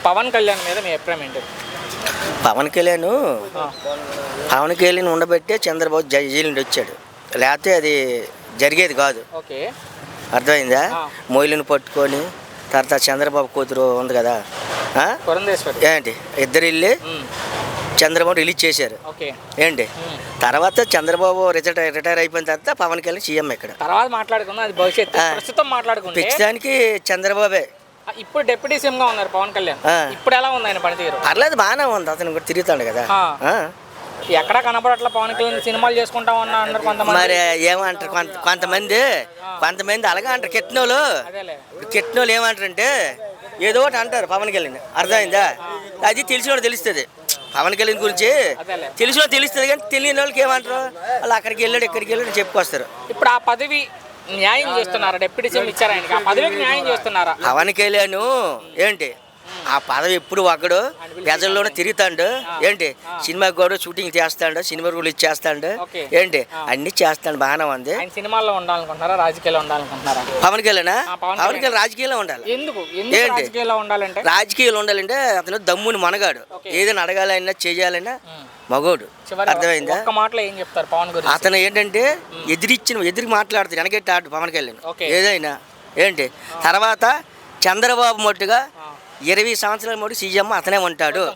పవన్ కళ్యాణ్ మీద మీ అభిప్రాయం ఏంటి? పవన్ కళ్యాణ్ పవన్ కళ్యాణ్ ఉండబట్టే చంద్రబాబు జైలు నుండి వచ్చాడు, లేకపోతే అది జరిగేది కాదు. ఓకే, అర్థమైందా? మొయిలను పట్టుకొని తర్వాత చంద్రబాబు కూతురు ఉంది కదా, పురంధేశ్వరి, ఏంటి ఇద్దరు వెళ్ళి చంద్రబాబు రిలీజ్ చేశారు. ఓకే, ఏంటి తర్వాత చంద్రబాబు రిటైర్ అయిపోయిన తర్వాత పవన్ కళ్యాణ్ సీఎం ఇక్కడ. తర్వాత మాట్లాడుకుందాం, అది భవిష్యత్తు. ప్రస్తుతం మాట్లాడుకుంటే పెంచడానికి చంద్రబాబే. ఇప్పుడు డిప్యూటీ సీఎం గా ఉన్నారు పవన్ కళ్యాణ్. ఇప్పుడు ఎలా ఉంది ఆయన పనితీరు? పర్లేదు, బాగానే ఉంది. అతను కూడా తిరుగుతాడు కదా. ఎక్కడా కనపడట్లా పవన్ కళ్యాణ్. సినిమాలు చేసుకుంటాం అన్నారు కొంతమంది. మరి ఏమంటారు కొంతమంది అలాగే అంటారు. కిట్నోలు ఏమంటారంటే ఏదో ఒకటి అంటారు పవన్ కళ్యాణ్. అర్థమైందా? అది తెలిసిన తెలుస్తుంది. పవన్ కళ్యాణ్ గురించి తెలిసిన తెలుస్తుంది, కానీ తెలియని వాళ్ళకి ఏమంటారు, వాళ్ళు అక్కడికి వెళ్ళాడు ఇక్కడికి వెళ్ళాడు చెప్పుకొస్తారు. ఇప్పుడు ఆ పదవి న్యాయం చేస్తున్నారా? డిప్యూటీ సీఎం ఇచ్చారు ఆయనకి, ఆ పదవికి న్యాయం చేస్తున్నారా? పవన్ కళ్యాణ్ ఏంటి ఆ పదవి ఎప్పుడు ఒకడు ప్రజల్లోనే తిరుగుతాడు. ఏంటి సినిమాకి కూడా షూటింగ్ చేస్తాడు, సినిమా రూల్ ఇచ్చేస్తాడు. ఏంటి అన్ని చేస్తాడు, బాగానే ఉంది. సినిమాల్లో ఉండాలనుకుంటున్నారా, రాజకీయాల్లో ఉండాలనుకుంటున్నారా? పవన్ కళ్యాణ్ రాజకీయాల్లో ఉండాలి. ఎందుకు రాజకీయాల్లో ఉండాలంటే? రాజకీయాలు ఉండాలంటే అతను దమ్ముని మనగాడు, ఏదైనా అడగాలన్నా చేయాలన్నా మగోడు. అర్థమైందా? ఒక్క మాటలో ఏం చెప్తారు పవన్ గురించి? అతను ఏంటంటే ఎదురు మాట్లాడుతాడు, వెనకెట్టాడు పవన్ కళ్యాణ్ ఏదైనా. ఏంటి తర్వాత చంద్రబాబు మట్టుగా 20 సంవత్సరాల మటు సీఎం అతనే ఉంటాడు.